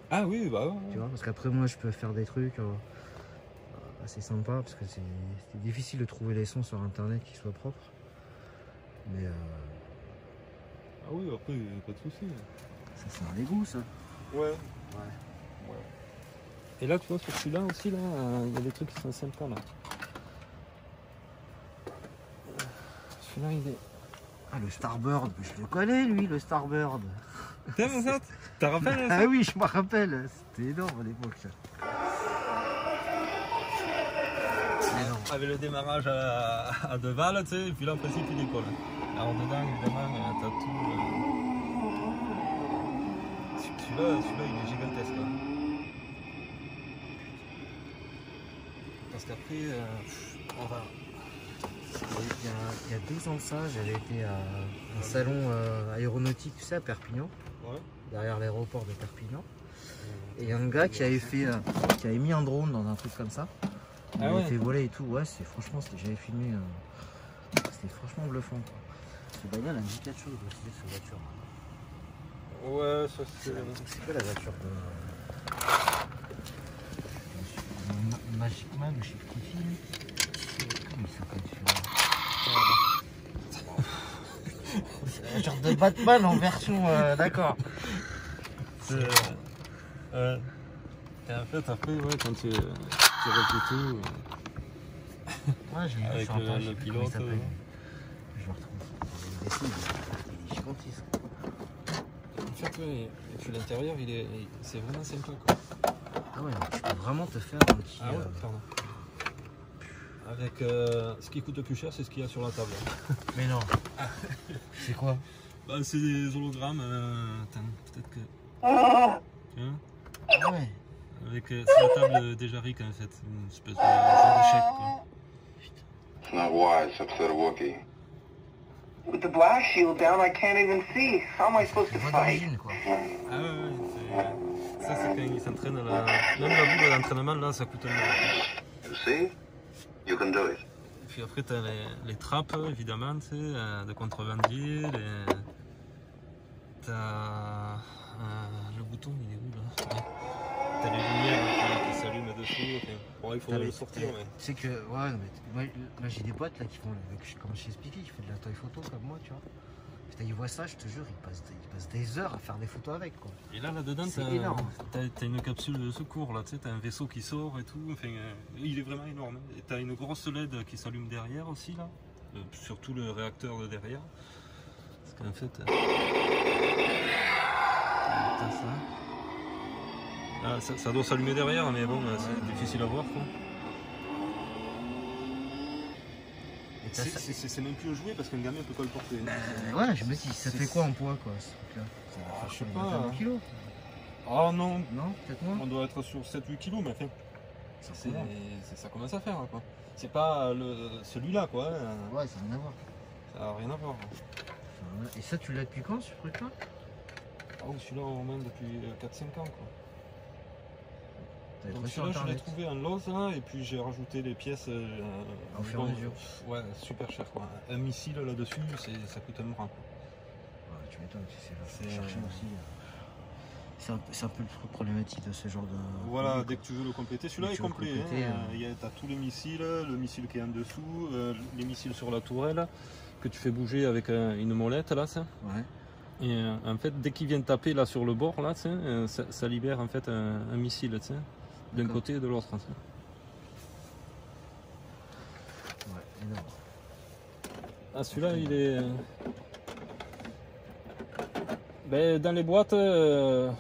Ah oui, bah ouais. Tu vois, parce qu'après, moi, je peux faire des trucs assez sympas, parce que c'est difficile de trouver les sons sur Internet qui soient propres. Mais... Ah oui, après, pas de soucis. Ça, c'est un dégoût, ça. Ouais. Et là, tu vois, sur celui-là aussi, là, il y a des trucs qui sont sympas, là. Celui-là, il est... Ah, le Starbird, je le connais, lui, le Starbird. T'aimes ça? T'as rappelé ça? Ah oui, je me rappelle. C'était énorme à l'époque, ça. Avec le démarrage à deux balles, tu sais, et puis là, en principe, il décolle. Alors, dedans, évidemment, t'as tout... Celui-là, il est gigantesque. Hein. Parce qu'après, on va... Il y a 2 ans de ça, j'avais été à un salon aéronautique, tu sais, à Perpignan, derrière l'aéroport de Perpignan. Et il y a un gars qui avait mis un drone dans un truc comme ça. Il avait fait voler et tout. Ouais, franchement, j'avais filmé. C'était franchement bluffant. Quoi. Ce bagnole a dit quelque chose aussi, cette voiture. Ouais, ça c'est. C'est quoi la voiture Magic Man, je sais plus qui. Comment il s'appelle celui-là? C'est la voiture de Batman en version. D'accord. Et en fait, après, ouais, quand tu refais tout. Ouais, j'ai vu avec sur Internet, le pilote. Je le retrouve. Il est gigantesque. En fait, ouais, et puis l'intérieur, c'est vraiment sympa quoi. Ah ouais, donc tu peux vraiment te faire un petit. Ah ouais, pardon. Avec ce qui coûte le plus cher, c'est ce qu'il y a sur la table. Mais non. C'est quoi? Bah, c'est des hologrammes. Attends, peut-être que. Tu vois? Ah ouais. Avec c'est la table déjà ric en fait, une espèce de jeu d'échecs quoi. It's not wise, upset a Wookiee. With the blast shield down, I can't even see. How am I supposed to fight? Quoi. Ah ouais, ça c'est quand ils s'entraînent même la boule d'entraînement là, ça coûte un euro. You see? You can do it. Et puis après t'as les trappes évidemment, tu sais, de contrebandier, t'as le bouton il est où là? T'as les lumières qui s'allument dessus, okay. Bon il faudrait le sortir mais... Tu sais que, ouais, mais moi j'ai des potes là qui font, comme je t'ai expliqué, qui font de la toy photo comme moi, tu vois. Putain, ils voient ça, je te jure, ils passent des heures à faire des photos avec quoi. Et là dedans t'as une capsule de secours là, tu sais, t'as un vaisseau qui sort et tout, enfin il est vraiment énorme. Et t'as une grosse LED qui s'allume derrière aussi là, surtout le réacteur de derrière. Parce qu'en fait... t'as ça. Ah, ça doit s'allumer derrière, mais bon, c'est difficile à voir quoi. Et C'est même plus un jouet parce qu'un gamin peut pas le porter. Ouais, je me dis, ça fait quoi en poids quoi ce truc-là? Je sais pas. 1 kg. Ah non. Non, peut-être moins. On doit être sur 7-8 kg, mais enfin. Ça commence à faire quoi. C'est pas celui-là quoi. Ouais, ça n'a rien à voir. Ça n'a rien à voir. Et ça, tu l'as depuis quand ce truc-là? Oh, celui-là au moins depuis 4-5 ans quoi. Donc celui-là je l'ai trouvé en Loz là, et puis j'ai rajouté les pièces au fur et à mesure. Ouais, super cher quoi. Un missile là-dessus, ça coûte un bras quoi. Ouais, tu m'étonnes, c'est chercher aussi. C'est un peu le truc problématique de ce genre de... Voilà, dès que tu veux le compléter, celui-là est complet. Tu as tous les missiles, le missile qui est en dessous, les missiles sur la tourelle, que tu fais bouger avec une molette là, ça. Ouais. Et en fait, dès qu'ils viennent taper là sur le bord, là, ça libère en fait un missile, d'un côté et de l'autre. Ouais, énorme. Ah, celui-là, il est... Ben, dans les boîtes, je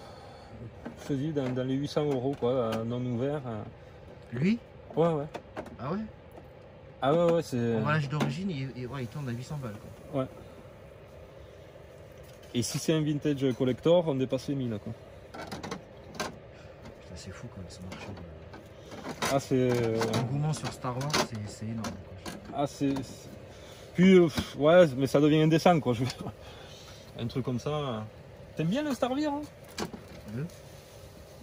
te dis, dans les 800 € quoi, non ouvert. Lui? Ouais, ouais. Ah ouais? Ah ouais, ouais, c'est... Emballage d'origine, il tourne à 800 balles quoi. Ouais. Et si c'est un vintage collector, on dépasse les 1000 quoi. Putain, c'est fou quand même ce marché. Ah, c'est... L'engouement sur Star Wars, c'est énorme quoi. Ah, c'est... Puis, ouais, mais ça devient indécent quoi. Un truc comme ça... T'aimes bien le Starvire hein?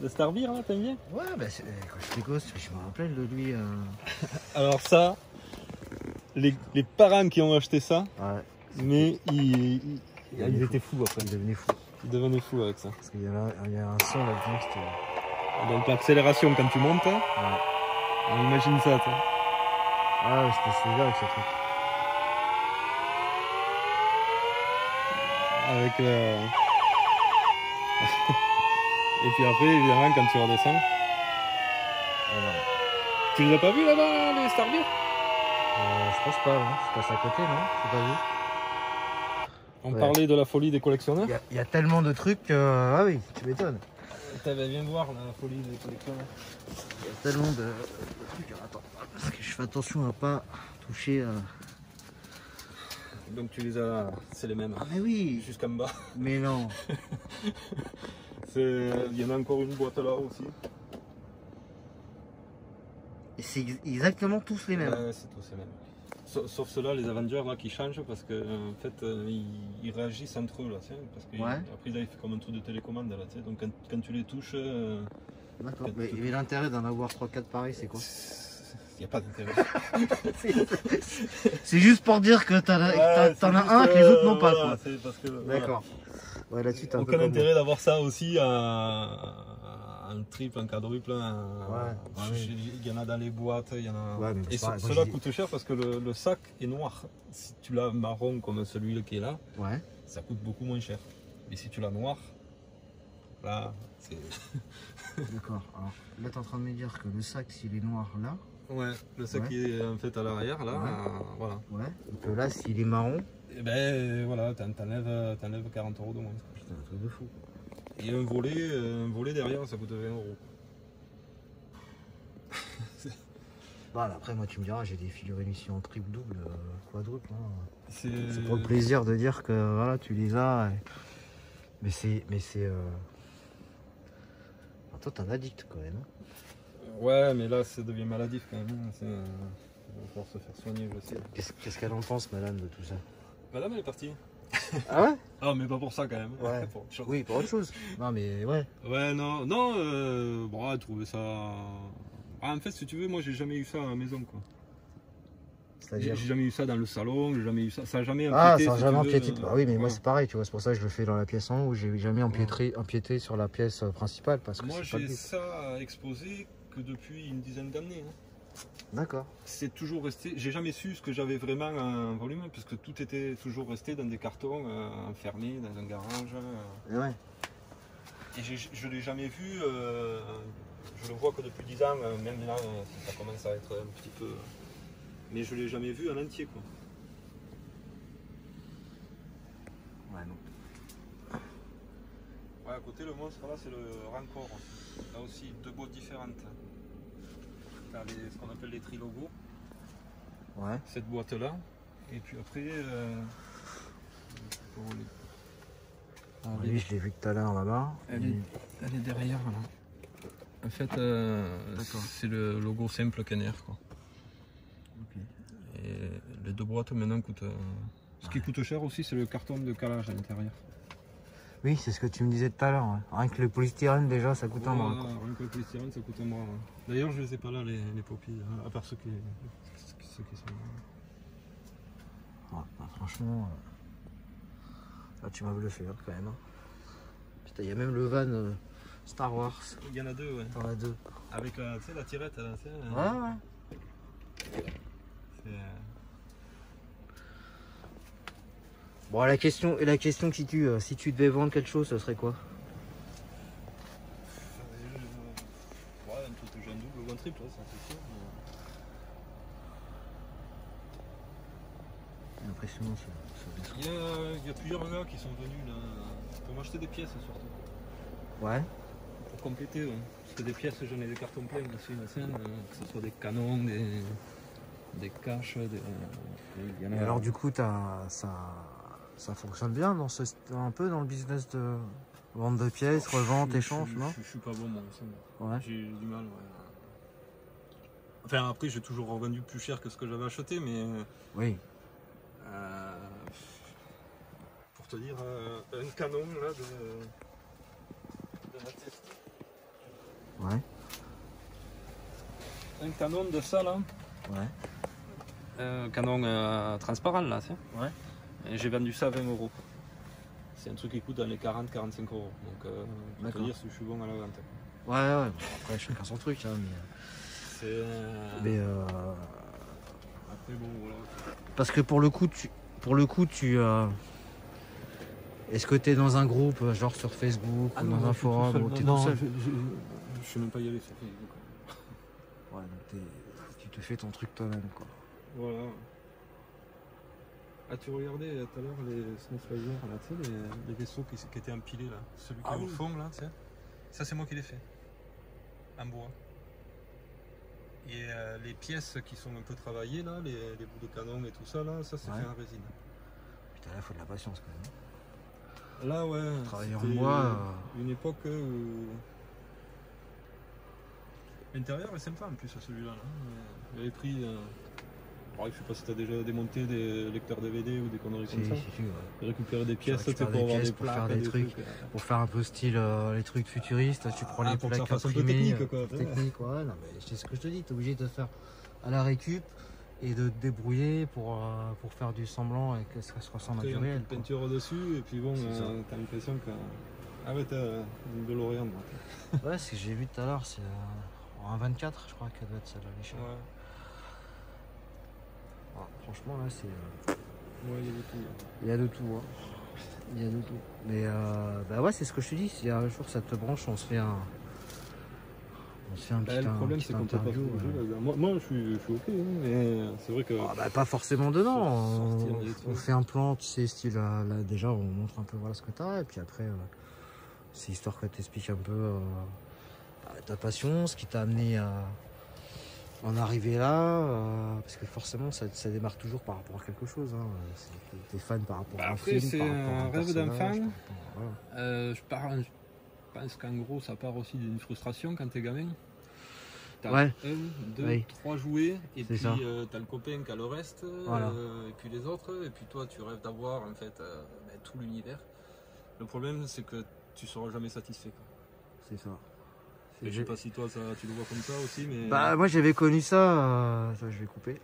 Le Starvire, là, t'aimes bien? Ouais, bah quand j'étais gosse, je me rappelle de lui. Alors ça, les parents qui ont acheté ça, Ouais. Mais ils étaient fous après. Ils devenaient fous. Ils devenaient fous avec ça. Parce qu'il y a un son là-dedans, c'était... Donc l'accélération quand tu montes, Ouais. on imagine ça. Toi. Ah ouais, c'était bien avec ce truc. Avec Et puis après, évidemment, quand tu redescends. Alors, tu les as pas vus là-bas, les Starvire? je pense pas, hein. Je passe à côté, non? J'ai pas vu. On parlait de la folie des collectionneurs. Il y a tellement de trucs. Ah oui, tu m'étonnes. Viens voir la folie des collectionneurs. Il y a tellement de trucs. Attends, parce que je fais attention à pas toucher. Donc tu les as, c'est les mêmes. Ah mais oui. Jusqu'en bas. Mais non. Il y en a encore une boîte là aussi. Et c'est exactement tous les mêmes. Ouais, c'est tous les mêmes. Sauf ceux-là, les Avengers là, qui changent parce que en fait ils réagissent entre eux là, parce que après ils avaient fait comme un truc de télécommande là, donc quand tu les touches. D'accord. Mais l'intérêt d'en avoir 3-4 pareils, c'est quoi? Il n'y a pas d'intérêt. C'est juste pour dire que t'en as un que les autres n'ont pas. Voilà, d'accord. Ouais, là-dessus, t'as aucun intérêt d'avoir ça aussi un triple, un quadruple. Il y en a dans les boîtes. Il y en a... Ouais, mais et cela coûte cher parce que le sac est noir. Si tu l'as marron comme celui qui est là, ça coûte beaucoup moins cher. Et si tu l'as noir, là, c'est. D'accord. Alors là, tu es en train de me dire que le sac, s'il est noir là. Ouais, le sac qui est en fait à l'arrière là. Voilà. Ouais. Donc là, s'il est marron. Et ben voilà, t'enlèves 40 € de moins. Putain, un truc de fou. Et un volet derrière, ça coûte 20 €. Bah, après, moi, tu me diras, j'ai des figurines ici en triple, double, quadruple. Hein. C'est pour le plaisir de dire que voilà, tu les as. Mais c'est. Toi, t'es un addict quand même. Ouais, mais là, ça devient maladif quand même. Il va falloir se faire soigner, je sais. Qu'est-ce qu'elle en pense, madame, de tout ça? Madame, elle est partie. Ah ouais? Ah, mais pas pour ça quand même. Ouais. Pour autre chose. Oui, pour autre chose. Non, mais ouais. Ouais, non, bon, elle trouvait ça. Ah, en fait, si tu veux, moi, j'ai jamais eu ça à la maison, quoi. J'ai jamais eu ça dans le salon, j'ai jamais eu ça. Ça a jamais empiété. Ah, ça n'a jamais empiété. Bah oui, mais moi, c'est pareil, tu vois. C'est pour ça que je le fais dans la pièce en haut. J'ai jamais empiété sur la pièce principale. Parce que moi, j'ai ça exposé que depuis une dizaine d'années. Hein. D'accord. C'est toujours resté. J'ai jamais su ce que j'avais vraiment en volume, parce que tout était toujours resté dans des cartons enfermés dans un garage. Ouais. Et je l'ai jamais vu. Je le vois que depuis 10 ans, même là, ça commence à être un petit peu. Mais je l'ai jamais vu en entier, quoi. Ouais, non. Ouais, à côté, le monstre là, c'est le Rancor. Là aussi, deux boîtes différentes. T'as ce qu'on appelle les trilogos. Ouais. Cette boîte là, Et puis après, Oui, je l'ai vu tout à l'heure là-bas. Elle est derrière là. En fait, c'est le logo simple Kenner, quoi. Okay. Et les 2 boîtes maintenant coûtent. Ce qui coûte cher aussi, c'est le carton de calage à l'intérieur. Oui, c'est ce que tu me disais tout à l'heure. Ouais. Rien que le polystyrène déjà, ça coûte un bras. Rien que le polystyrène, ça coûte un bras. Ouais. D'ailleurs, je les ai pas là, les poppies, hein, à part ceux qui sont là. Ouais, bah, franchement, là tu m'as bluffé hein, quand même. Hein. Putain, il y a même le van Star Wars. Il y en a 2, ouais. T'en as 2. Avec la tirette, là, ouais. Bon, la question que si tu devais vendre quelque chose, ce serait quoi? Ouais, un truc que j'ai un double ou un triple, ça c'est sûr. J'ai l'impression que il y a plusieurs gars qui sont venus là pour m'acheter des pièces surtout. Ouais. Pour compléter, ouais. Parce que des pièces, j'en ai des cartons pleins aussi, que ce soit des canons, des caches, Et alors du coup, ça fonctionne bien un peu dans le business de vente de pièces, revente, échange, non? Je suis pas bon moi aussi. Ouais. J'ai du mal, ouais. Enfin après j'ai toujours revendu plus cher que ce que j'avais acheté, mais oui. Pour te dire, un canon là de la test. Ouais. Un canon de ça là. Ouais. Un canon transparent là, c'est. Ouais. Et j'ai vendu ça à 20 €. C'est un truc qui coûte dans les 40-45 €. Donc pour te dire si je suis bon à la vente. Ouais. Bon, après chacun son truc hein, mais. C'est. Après bon voilà. Parce que pour le coup tu est-ce que tu es dans un groupe genre sur Facebook ou dans un forum ou tu es tout seul? Je sais même pas y aller sur Facebook. Ouais, donc tu te fais ton truc toi-même quoi. Voilà. Ah, tu regardais tout à l'heure les Snowflyer, là, tu sais, les vaisseaux qui étaient empilés là. Celui qui est au fond là, tu sais. Ça c'est moi qui l'ai fait. En bois. Et les pièces qui sont un peu travaillées là, les bouts de canon et tout ça là, ça c'est fait en résine. Putain, là il faut de la patience quand même. Là ouais. Travailler en bois. Une époque où. L'intérieur est sympa en plus celui-là. J'avais pris. Je sais pas si tu as déjà démonté des lecteurs DVD ou des conneries comme ça. Si, ouais. Récupérer des pièces pour avoir des pour plaques, faire des trucs. Pour faire un peu style les trucs futuristes, tu prends les plaques imprimées. Technique, ouais. Non, mais c'est ce que je te dis, tu es obligé de faire à la récup et de te débrouiller pour faire du semblant et que ça se ressemble à du réel. Une peinture dessus et puis bon, t'as l'impression que. Ah ouais, t'as une DeLorean. Ouais, ce que j'ai vu tout à l'heure, c'est en 24, je crois qu'elle doit être celle-là, l'échelle. Ouais. Ah, franchement, là, c'est. Ouais, il y a de tout. Il y a de tout, hein. Il y a de tout. Mais bah ouais, c'est ce que je te dis. Si un jour ça te branche, on se fait un petit. Le problème, c'est qu'on peut pas moi, je suis ok, hein, mais c'est vrai que. Ah, bah, pas forcément dedans. On fait un plan, tu sais, style là, déjà, on montre un peu voilà ce que t'as, et puis après, c'est histoire que t'expliques un peu ta passion, ce qui t'a amené à en arriver là, parce que forcément ça démarre toujours par rapport à quelque chose. Hein. T'es fan par rapport à un film, c'est par rapport à un rêve d'enfant. Voilà. Je pense qu'en gros ça part aussi d'une frustration quand t'es gamin. T'as 1, 2, 3 jouets et puis t'as le copain qui a le reste, et puis les autres, et puis toi tu rêves d'avoir en fait tout l'univers. Le problème c'est que tu seras jamais satisfait. C'est ça. Je sais pas si toi tu le vois comme ça aussi, mais. Bah moi j'avais connu ça, je vais couper.